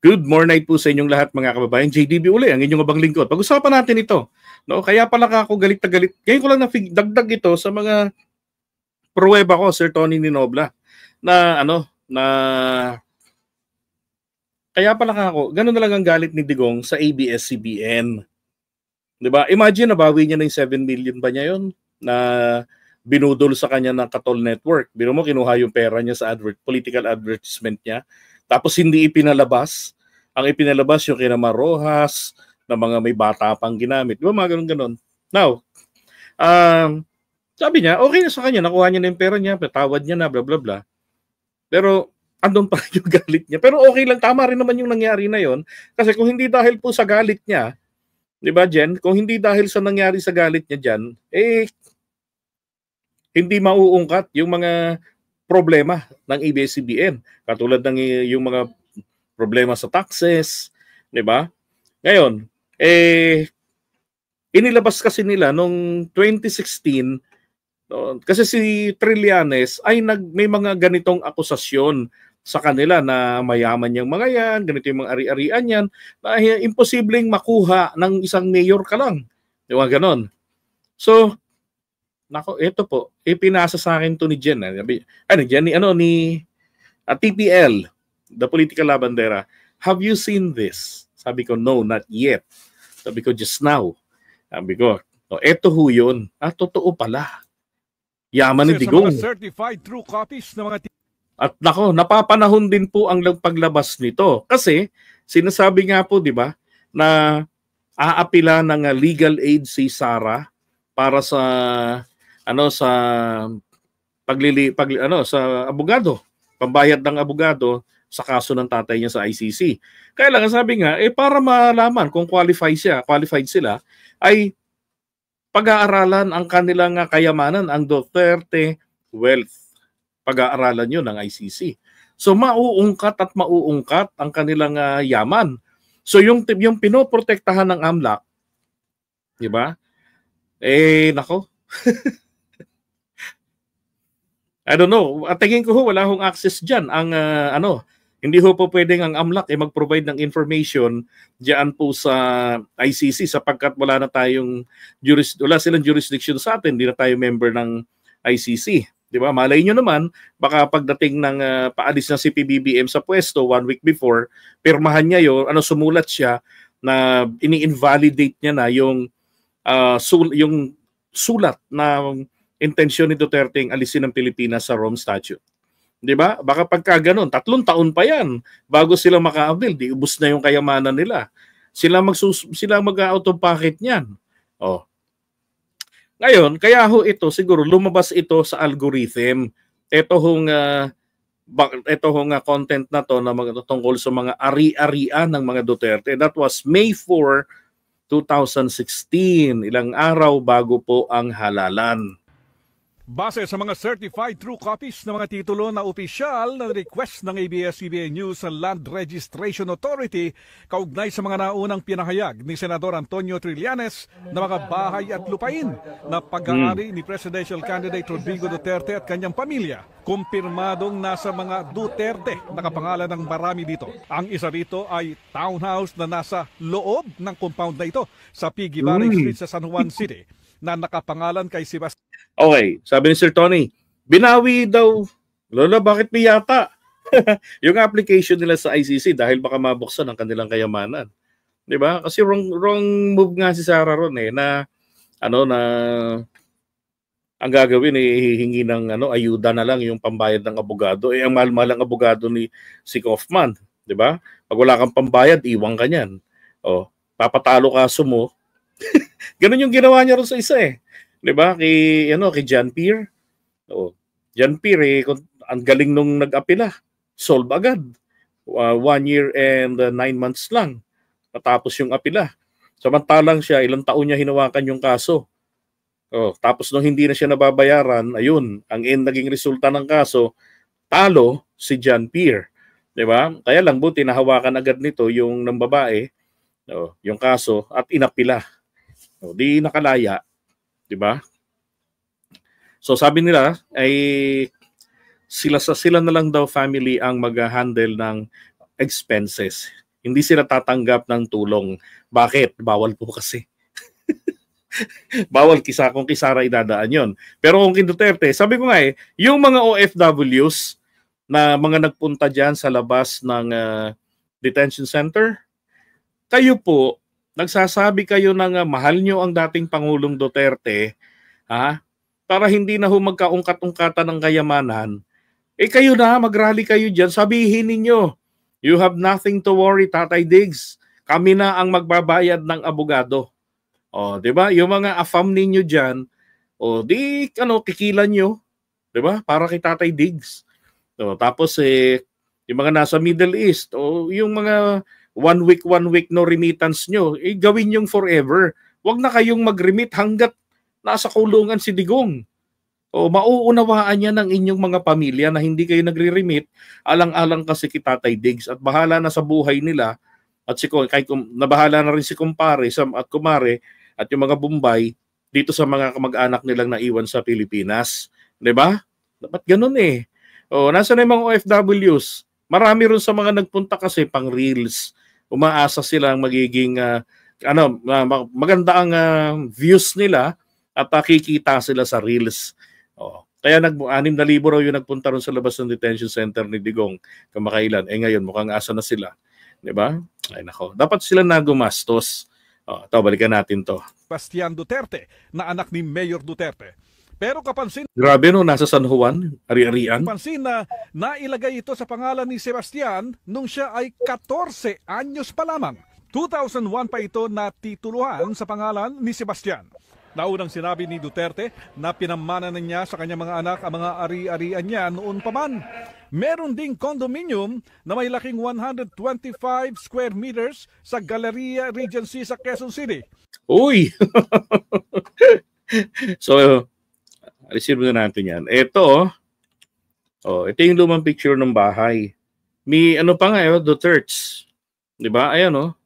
Good morning po sa inyong lahat mga kababayan. JDB uli, ang inyong abang lingkod. Pag-usapan natin ito. No? Kaya pala ako galit na galit. Ngayon ko lang dagdag ito sa mga pruweba ko, Sir Tony Ninobla, na kaya pala ako, ganun na lang ang galit ni Digong sa ABS-CBN. Diba? Imagine, nabawi niya na yung 7 million ba niya yun na binudol sa kanya ng Katol Network. Biro mo, kinuha yung pera niya sa political advertisement niya. Tapos hindi ipinalabas. Ang ipinalabas yung kina Rojas, na mga may bata pang ginamit. Di ba mga ganun-ganon? Now, sabi niya, okay na sa kanya, nakuha niya na yung pera niya, patawad niya na, bla bla bla. Pero andun pa rin yung galit niya. Pero okay lang, tama rin naman yung nangyari na yon. Kasi kung hindi dahil po sa galit niya, di ba Jen, kung hindi dahil sa nangyari sa galit niya dyan, hindi mauungkat yung mga problema ng ABS-CBN. Katulad ng yung mga problema sa taxes, di ba? Ngayon, inilabas kasi nila nung 2016, no, kasi si Trillanes ay may mga ganitong akusasyon sa kanila na mayaman yung mga yan, ganito yung mga ari-arian yan, na imposibleng makuha ng isang mayor ka lang. Di ba ganon? So, nako, ito po, ipinasa sa akin to ni Jen. Ni TPL, the political labandera. Have you seen this? Sabi ko, no, not yet. Sabi ko, just now. Sabi ko, eto ho yun. Totoo pala. Yaman ni Digong. Certified true copies ng mga at nako, napapanahon din po ang paglabas nito. Kasi, sinasabi nga po, di ba, na aapila ng legal aid si Sara para sa sa abogado, pambayad ng abogado sa kaso ng tatay niya sa ICC. Kaya lang sabi nga, para malaman kung qualified sila, ay pag-aaralan ang kanilang kayamanan, ang Duterte wealth. Pag-aaralan yun ng ICC. So mauungkat ang kanilang yaman. So yung pinoprotektahan ng AMLAC, di ba? Nako. I don't know. Tingin ko wala hong access diyan ang hindi ho po pwedeng ang AMLAC mag-provide ng information diyan po sa ICC sapagkat wala silang jurisdiction sa atin, hindi na tayo member ng ICC. Di ba? Malay nyo naman, baka pagdating ng paalis ng si PBBM sa pwesto 1 week before, pirmahan niya yun, sumulat siya na ini-invalidate niya na yung sulat na intensyon ni Duterte ang alisin ng Pilipinas sa Rome Statute. Di ba? Baka pagka ganun, 3 taon pa yan bago sila maka-avail, di ubos na yung kayamanan nila. Sila mag-out of pocket niyan. Ngayon, kaya ito siguro lumabas ito sa algorithm. Ito hong content na to na tungkol sa mga ari-arian ng mga Duterte. That was May 4, 2016, ilang araw bago po ang halalan. Base sa mga certified true copies ng mga titulo na opisyal na request ng ABS-CBN News sa Land Registration Authority kaugnay sa mga naunang pinahayag ni Senador Antonio Trillanes na mga bahay at lupain na pag-aari ni Presidential Candidate Rodrigo Duterte at kanyang pamilya. Kumpirmadong nasa mga Duterte nakapangalan ng marami dito. Ang isa rito ay townhouse na nasa loob ng compound na ito sa Pigibari Street sa San Juan City na nakapangalan kay Sebastian. Okay, sabi ni Sir Tony, binawi daw. Lola, bakit may yata? Yung application nila sa ICC dahil baka mabuksan ang kanilang kayamanan. 'Di ba? Kasi wrong move nga si Sara ron na ang gagawin hihingi ng ayuda na lang yung pambayad ng abogado. Ang mahal-mahal ang abogado ni si Kaufman, 'di ba? Pag wala kang pambayad, iwan ka niyan. Papatalo kaso mo. Ganun yung ginawa niya ron sa isa 'Di ba? Kay John Pierre. John Pierre ang galing nung nag-apela. Solve agad. 1 year and 9 months lang. Natapos yung apela. Samantalang siya, ilang taon niya hinawakan yung kaso. Tapos nung hindi na siya nababayaran, ayun, ang naging resulta ng kaso, talo si John Pierre. 'Di ba? Kaya lang buti nahawakan agad nito yung ng babae, yung kaso at inapila. Di nakalaya. 'Di ba? So sabi nila ay sila na lang daw family ang mag-handle ng expenses. Hindi sila tatanggap ng tulong. Bakit? Bawal po kasi. Bawal kung kay Sara idadaan yon. Pero kung kay Duterte, sabi ko nga yung mga OFWs na mga nagpunta dyan sa labas ng detention center, kayo po, nagsasabi kayo ng mahal nyo ang dating Pangulong Duterte, para hindi na magkaungkat-ungkatan ng kayamanan, kayo na, mag-rally kayo dyan, sabihin ninyo, you have nothing to worry, Tatay Diggs. Kami na ang magbabayad ng abogado. O, 'di ba? Yung mga afam ninyo diyan, kikilan nyo, 'di ba? Para kay Tatay Diggs. So, tapos yung mga nasa Middle East, yung mga one week no remittance nyo, gawin yung forever. Huwag na kayong mag-remit hanggat nasa kulungan si Digong. Mauunawaan niya ng inyong mga pamilya na hindi kayo nagre-remit, alang-alang kasi kay Tatay Diggs at bahala na sa buhay nila. At nabahala na rin si kumpare at kumare at yung mga Bombay dito sa mga kamag-anak nilang naiwan sa Pilipinas. 'Di ba? Dapat ganun nasa na yung mga OFWs? Marami rin sa mga nagpunta kasi pang reels. Umaasa silang magiging maganda ang views nila at kikita sila sa reels. Kaya 6,000 raw yung nagpunta ron sa labas ng detention center ni Digong kamakailan. Ngayon mukhang asa na sila. 'Di ba? Ay nako. Dapat sila na gumastos. Balikan natin to. Sebastian Duterte, na anak ni Mayor Duterte. Pero kapansin, grabe no, nasa San Juan, ari-arian. Kapansin na nailagay ito sa pangalan ni Sebastian nung siya ay 14 anyos pa lamang. 2001 pa ito natituluhan sa pangalan ni Sebastian. Naunang sinabi ni Duterte na pinamana na niya sa kanyang mga anak ang mga ari-arian niya noon pa man. Meron ding condominium na may laking 125 square meters sa Galleria Regency sa Quezon City. Uy! So, receive na natin yan. Ito yung lumang picture ng bahay. May pa nga Dutertes. Di ba? Ayan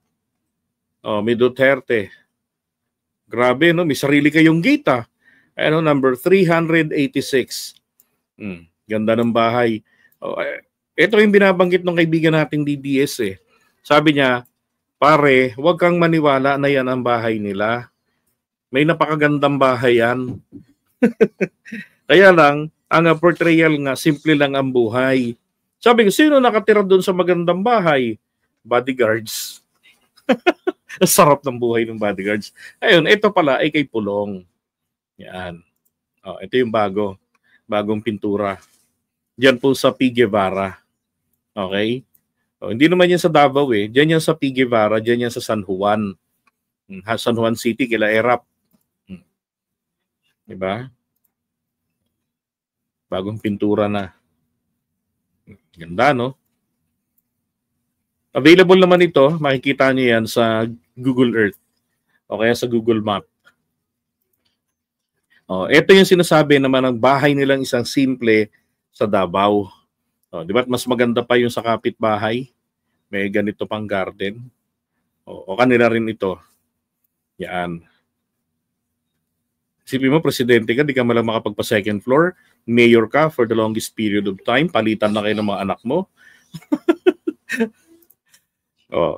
may Duterte. Grabe, no? May sarili kayong gate, number 386. Ganda ng bahay. Ito yung binabanggit ng kaibigan nating DDS. Sabi niya, pare, huwag kang maniwala na yan ang bahay nila. May napakagandang bahay yan. Kaya lang, ang portrayal nga, simple lang ang buhay. Sabi ko, sino nakatira doon sa magandang bahay? Bodyguards. Sarap ng buhay ng bodyguards. Ayun, ito pala ay kay Pulong. Yan. Ito yung bagong pintura. Diyan po sa P. Guevara. Okay? Hindi naman yan sa Davao Diyan yan sa P. Guevara, diyan yan sa San Juan. San Juan City, kila Erap. Diba? Bagong pintura na. Ganda, no? Available naman ito, makikita niyo yan sa Google Earth o kaya sa Google Map. Ito yung sinasabi naman ng bahay nilang isang simple sa Davao. Di ba mas maganda pa yung sa kapitbahay? May ganito pang garden. O kanila rin ito. Yan. Isipin mo, presidente ka, di ka malang makapagpa second floor. Mayor ka for the longest period of time. Palitan na kayo ng mga anak mo.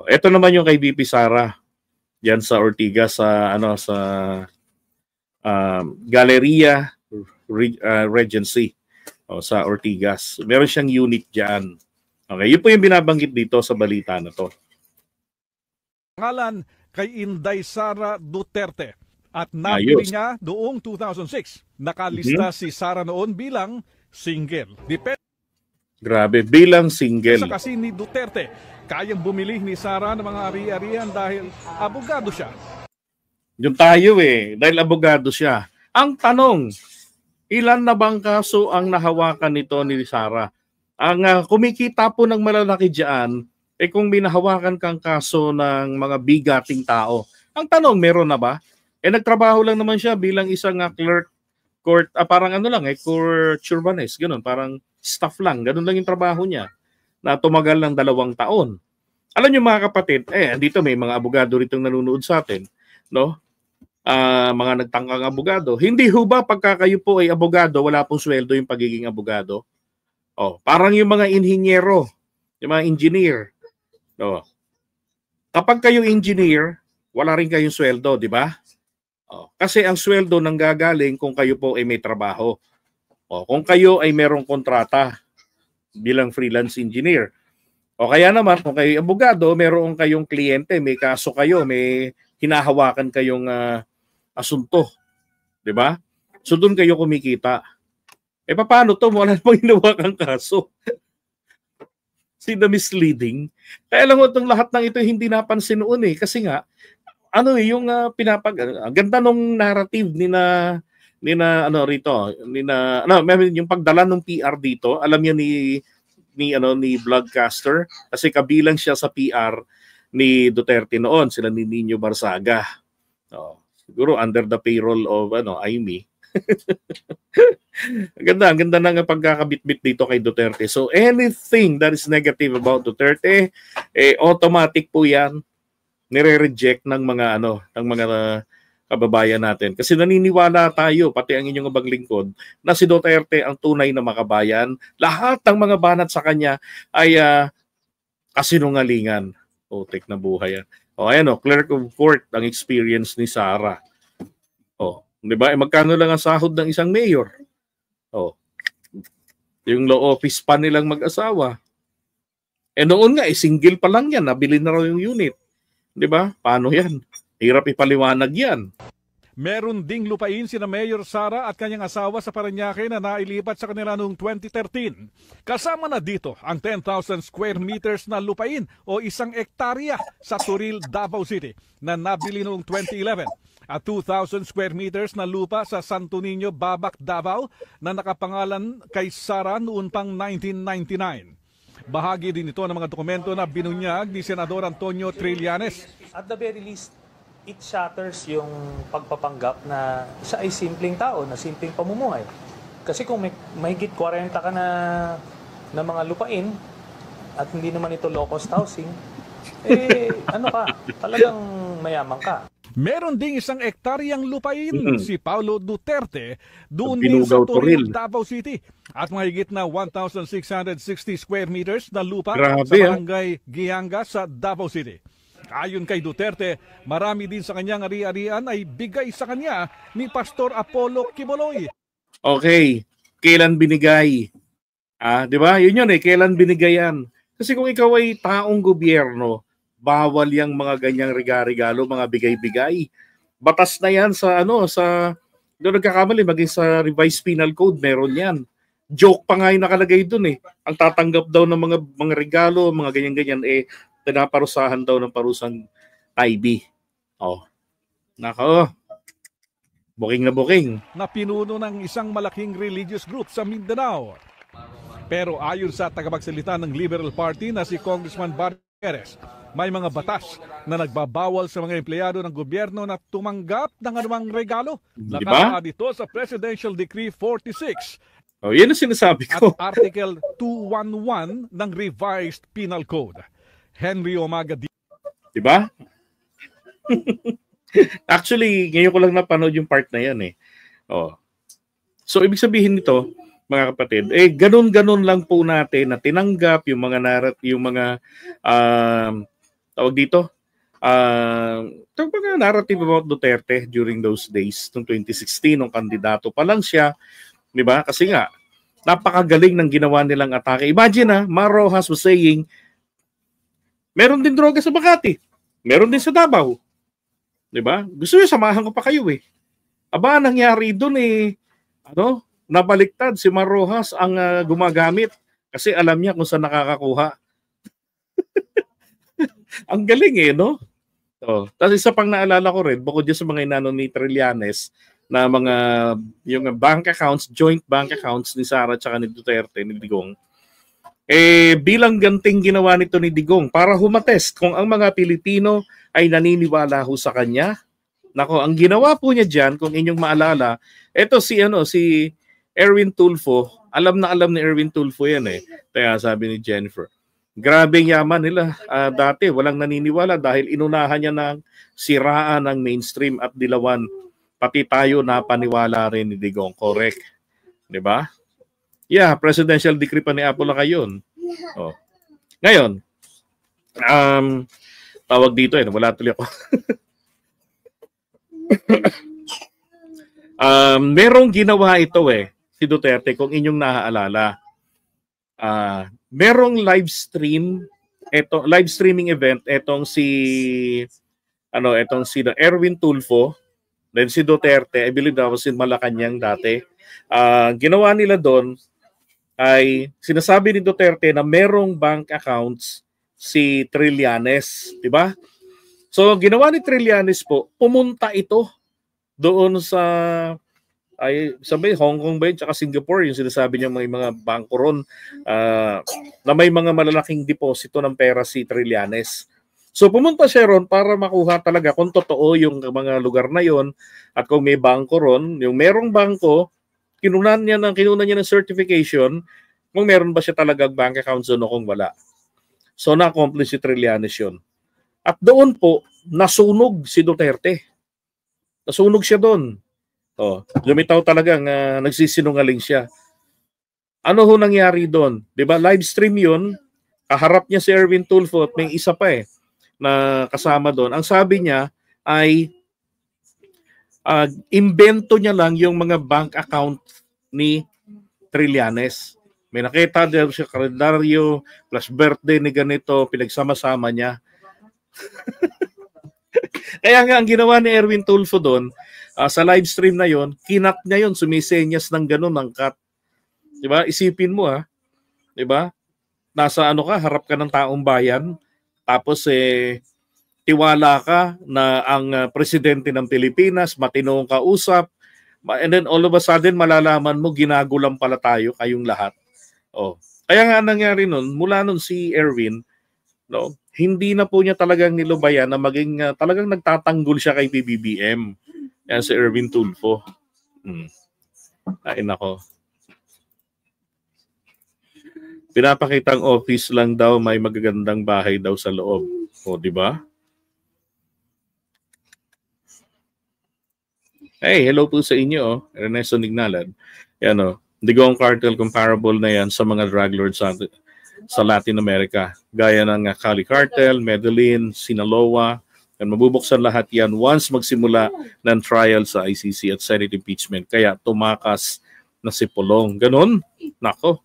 Ito naman yung kay VP Sara. Yan sa Ortigas sa Galleria Regency sa Ortigas. Meron siyang unit diyan. Okay, yun po yung binabanggit dito sa balita na to. Pangalan kay Inday Sara Duterte at nabili niya noong 2006. Nakalista si Sara noon bilang single. Grabe, bilang single. Sa kasi ni Duterte, kayang bumili ni Sara ng mga ari-arian dahil abogado siya. Yung tayo dahil abogado siya. Ang tanong, ilan na bang kaso ang nahawakan nito ni Sara? Ang kumikita po ng malalaki diyan, kung may nahawakan kang kaso ng mga bigating tao. Ang tanong, meron na ba? Nagtrabaho lang naman siya bilang isang clerk, court, parang court urbanist, ganun, parang staff lang, ganun lang yung trabaho niya na tumagal ng 2 taon. Alam niyo mga kapatid, dito may mga abogado rito nanonood sa atin, no? Mga nagtangkang abogado. Hindi ho ba pagka kayo po ay abogado, wala pong sweldo yung pagiging abogado? Parang yung mga inhinyero, yung mga engineer, no? Kapag kayo engineer, wala rin kayong sweldo, di ba? Kasi ang sweldo nanggagaling kung kayo po ay may trabaho. Kung kayo ay merong kontrata bilang freelance engineer. O kaya naman, kung kayo abogado, meron kayong kliyente, may kaso kayo, may hinahawakan kayong asunto. Di ba? So doon kayo kumikita. Paano to? Wala namang hinawakang kaso. See the misleading? Kaya lang itong lahat ng ito hindi napansin noon Kasi nga, yung ang ganda nung narrative ni na yung pagdala ng PR dito, alam niya ni Vlogcaster kasi kabilang siya sa PR ni Duterte noon, sila ni Nino Barsaga. Siguro under the payroll of Aimee. Ang ganda ng pagkakabitbit dito kay Duterte. So anything that is negative about Duterte, automatic po 'yan nire-reject ng mga kababayan natin. Kasi naniniwala tayo, pati ang inyong abang lingkod, na si Duterte ang tunay na makabayan. Lahat ng mga banat sa kanya ay kasinungalingan. Tek na buhay yan. Ayan clerk of court ang experience ni Sara. Di ba? Magkano lang ang sahod ng isang mayor? Yung law office pa nilang mag-asawa. Noon nga, single pa lang yan. Nabili na raw yung unit. Di ba? Paano yan? Hirap ipaliwanag yan. Meron ding lupain sina Mayor Sara at kanyang asawa sa Parañaque na nailipat sa kanila noong 2013. Kasama na dito ang 10,000 square meters na lupain o 1 hektarya sa Turil, Davao City na nabili noong 2011. At 2,000 square meters na lupa sa Santo Niño, Babac, Davao na nakapangalan kay Sara noon pang 1999. Bahagi din ito ng mga dokumento na binunyag ni Senador Antonio Trillanes. At the very least, it shatters yung pagpapanggap na siya ay simpleng tao, na simpleng pamumuhay. Kasi kung may higit 40 ka na mga lupain at hindi naman ito low-cost housing, talagang mayaman ka. Meron ding 1 hektaryang lupain si Paulo Duterte doon din sa Turil, Davao City at mahigit na 1,660 square meters na lupa sa barangay Gianga sa Davao City. Ayon kay Duterte, marami din sa kanyang ari-arian ay bigay sa kanya ni Pastor Apollo Quiboloy. Okay, kailan binigay? Di ba? Yun kailan binigay yan? Kasi kung ikaw ay taong gobyerno, bawal yang mga ganyang regalo, mga bigay-bigay. Batas na yan sa doon nagkakamali, maging sa revised penal code, meron yan. Joke pa nga yung nakalagay doon Ang tatanggap daw ng mga regalo, mga ganyan-ganyan, pinaparusahan daw ng parusang IB. Nako. Booking na booking. Na pinuno ng isang malaking religious group sa Mindanao. Pero ayon sa tagapagsalita ng Liberal Party na si Congressman Barqueres, may mga batas na nagbabawal sa mga empleyado ng gobyerno na tumanggap ng anumang regalo. Nakasaad ito sa Presidential Decree 46. Yan ang sinasabi ko. At Article 211 ng Revised Penal Code. Henry Omaga. Diba? Actually, ngayon ko lang napanood yung part na yan So, ibig sabihin nito, mga kapatid, ganun-ganun lang po natin na tinanggap yung mga tawag dito, mga narrative about Duterte during those days, noong 2016, nung kandidato pa lang siya, di ba? Kasi nga, napakagaling ng ginawa nilang atake. Imagine Mar Rojas was saying, meron din droga sa Makati, meron din sa Davao. Di ba? Gusto niyo, samahan ko pa kayo Aba, nangyari doon nabaliktad si Mar Rojas ang gumagamit kasi alam niya kung saan nakakakuha. Ang galing Tapos isa pang naalala ko rin, bukod dyan sa mga inano ni Trillanes na yung bank accounts, joint bank accounts ni Sara at ni Duterte, ni Digong, bilang ganting ginawa nito ni Digong para humates kung ang mga Pilipino ay naniniwala ho sa kanya. Nako, ang ginawa po niya dyan, kung inyong maalala, eto si Erwin Tulfo, alam ni Erwin Tulfo yan Kaya sabi ni Jennifer, grabe yaman nila. Dati walang naniniwala dahil inunahan niya ng siraan ng mainstream at dilawan. Pati tayo napaniwala rin ni Digong. Correct. Di ba? Yeah, presidential decree pa ni Apollo kayon. Ngayon, tawag dito wala tuloy ako. Merong ginawa ito si Duterte kung inyong naaalala. Merong live streaming event etong si Erwin Tulfo, then si Duterte, I believe that was in Malacanang dati. Ginawa nila doon ay sinasabi ni Duterte na merong bank accounts si Trillanes, di ba? So ginawa ni Trillanes po, pumunta ito doon sa Hong Kong ba yun, tsaka Singapore, yung sinasabi niya may mga bangko ron na may mga malalaking deposito ng pera si Trillanes. So pumunta siya ron para makuha talaga kung totoo yung mga lugar na yon at kung may bangko ron, yung merong bangko, kinunan niya ng certification kung meron ba siya talagang bank accounts doon o kung wala. So na-accomplish si Trillanes yun. At doon po, nasunog si Duterte. Nasunog siya doon. Lumitaw talagang nagsisinungaling siya. Ano ho nangyari doon? 'Di ba? Live stream 'yun. Kaharap niya si Erwin Tulfo at may isa pa na kasama doon. Ang sabi niya ay imbento niya lang yung mga bank account ni Trillanes. May nakita daw siya kalendaryo plus birthday ni ganito, pinagsama-sama niya. Kaya nga ang ginawa ni Erwin Tulfo doon, sa live stream na yon, kinat niya yon, sumisenyas ng ganun ng cut. 'Di ba? Isipin mo 'di ba? Nasa harap ka ng taong bayan, tapos tiwala ka na ang presidente ng Pilipinas, matinong kausap, and then all of a sudden malalaman mo ginagulang pala tayo kayong lahat. Kaya nga nangyari nun, mula nun si Erwin, hindi na po niya talagang nilubayan na maging talagang nagtatanggol siya kay PBBM. Yan si Erwin Tulfo. Ay nako. Pinapakitang office lang daw, may magagandang bahay daw sa loob. Di ba? Hey, hello po sa inyo, Ernesto Nignalan. Yan Digong cartel comparable na yan sa mga drug lords sa Latin America. Gaya ng Cali Cartel, Medellin, Sinaloa. Yan, mabubuksan lahat yan once magsimula ng trial sa ICC at Senate impeachment. Kaya tumakas na si Pulong. Ganon? Nako.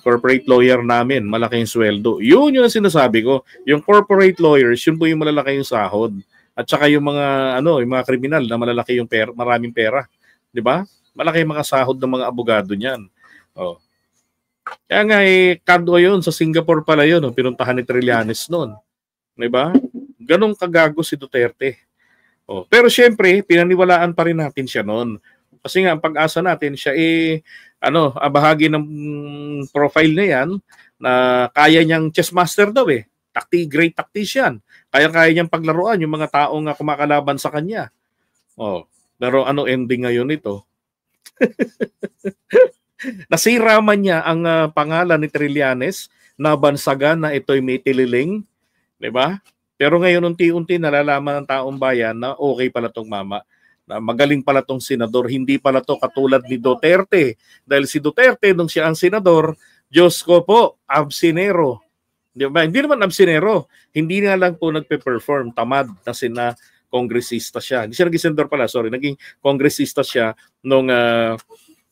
Corporate lawyer namin, malaking sweldo. Yun yung sinasabi ko. Yung corporate lawyers, yun po yung malalaki yung sahod. At saka yung mga yung mga kriminal na malalaki yung pera, maraming pera, 'di ba? Malaki yung mga sahod ng mga abogado niyan. Kaya nga kadwa yun sa Singapore pala yun, pinuntahan ni Trillanes noon. 'Di ba? Ganong kagago si Duterte. Pero syempre, pinaniwalaan pa rin natin siya noon. Kasi nga ang pag-asa natin siya bahagi ng profile na yan na kaya niyang chess master daw great tactician. Kaya niyang paglaruan yung mga taong kumakalaban sa kanya. Pero ano ending ngayon ito? Nasira man niya ang pangalan ni Trillanes, nabansagan na ito'y may tililing, 'di ba? Pero ngayon unti-unti nalalaman ng taong bayan na okay pala tong mama, na magaling pala tong senador, hindi pala to katulad ni Duterte. Dahil si Duterte nung siya ang senador, Diyos ko po, absinero. Hindi naman absinero, hindi nga lang po nagpe-perform, tamad na kongresista siya. Hindi siya naging senador pala, naging kongresista siya noong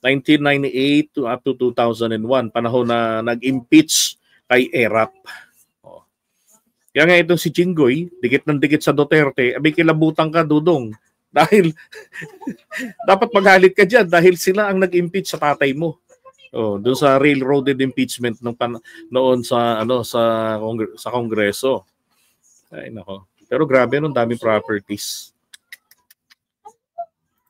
1998 to up to 2001, panahon na nag-impeach kay Erap. Kaya nga itong si Jinggoy, dikit ng dikit sa Duterte, abay kilabutan ka, Dudong. Dahil dapat maghalit ka dyan dahil sila ang nag-impeach sa tatay mo. Doon sa railroaded impeachment noon sa sa Kongreso. Ay nako. Pero grabe daming properties.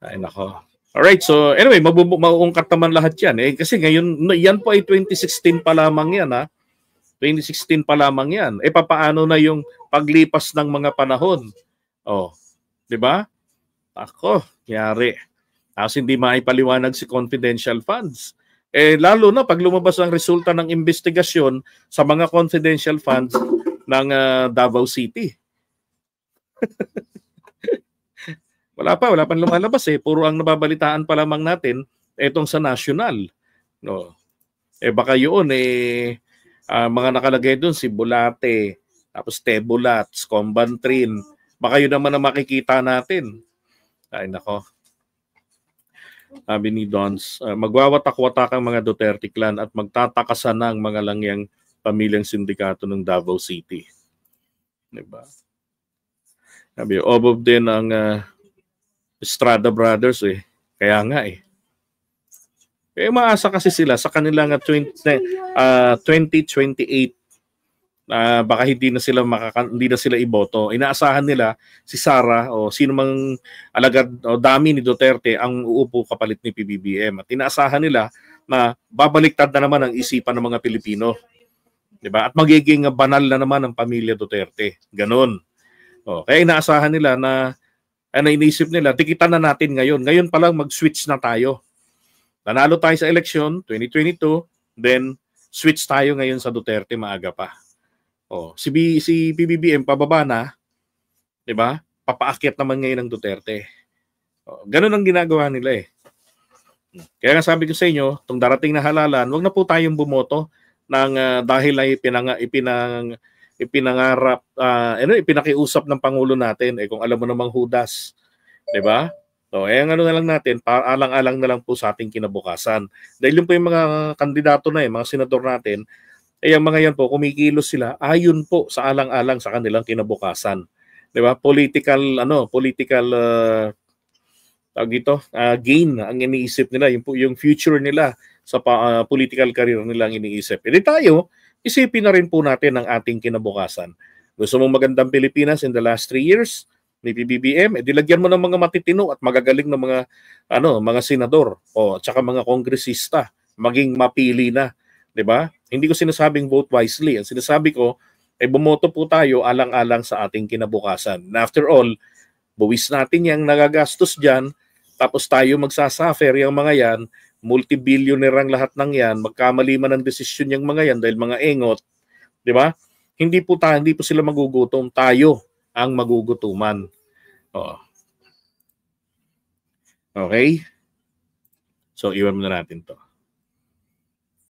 Ay nako. Alright, so anyway, mauungkat naman lahat yan. Kasi ngayon, yan po ay 2016 pa lamang yan 2016 pa lamang yan. Papaano na yung paglipas ng mga panahon? Di ba? Ako, yari. Kasi hindi maipaliwanag si confidential funds. Lalo na pag lumabas ang resulta ng investigasyon sa mga confidential funds ng Davao City. Wala pa lumalabas Puro ang nababalitaan pa lamang natin etong sa national. Baka yun mga nakalagay doon si Bulate, tapos Tebulats, Combantrin. Baka yun naman ang makikita natin. Ay nako. Sabi ni Dons, magwawatak-watak ang mga Duterte clan at magtatakasan na ang mga langyang pamilyang sindikato ng Davao City. Diba? Sabi, obob din ang Estrada Brothers eh. Kaya nga eh. Kaya maasa kasi sila sa kanilang 2028 baka hindi na sila iboto. Inaasahan nila si Sara o sino mang alagad o dami ni Duterte ang uupo kapalit ni PBBM. At inaasahan nila na babaliktad na naman ang isipan ng mga Pilipino. 'Di ba? At magiging banal na naman ang pamilya Duterte. Ganon. Kaya inaasahan nila na iniisip nila, tikitan na natin ngayon. Ngayon pa lang mag-switch na tayo. Nanalo tayo sa election 2022, then switch tayo ngayon sa Duterte maaga pa. Si PBBM pababa na, 'di ba? Papaakyat naman ngayon ng Duterte. Ganun ang ginagawa nila eh. Kaya nga sabi ko sa inyo, tong darating na halalan, wag na po tayong bumoto ng dahil ay ipinakiusap ng Pangulo natin kung alam mo namang Judas, 'di ba? Ang ano na lang natin, alang-alang na lang po sa ating kinabukasan. Dahil yun po yung mga kandidato na mga senador natin, ang mga yan po, kumikilos sila ayon po sa alang-alang sa kanilang kinabukasan. 'Di ba? Political gain ang iniisip nila, yung future nila sa political career nila ang iniisip. Tayo, isipin na rin po natin ang ating kinabukasan. Gusto mong magandang Pilipinas in the last 3 years ni PBBM, dilagyan mo ng mga matitino at magagaling na mga senador at saka mga kongresista, maging mapili na. 'Di ba? Hindi ko sinasabing vote wisely. Ang sinasabi ko bumoto po tayo alang-alang sa ating kinabukasan. And after all, buwis natin yung nagagastos diyan, tapos tayo magsasuffer yung mga yan, multi-billionaire ang lahat ng yan, magkamali man ang desisyon yung mga yan dahil mga engot, 'di ba? Hindi po sila magugutom, tayo ang magugutuman. Okay? So iwan muna natin 'to.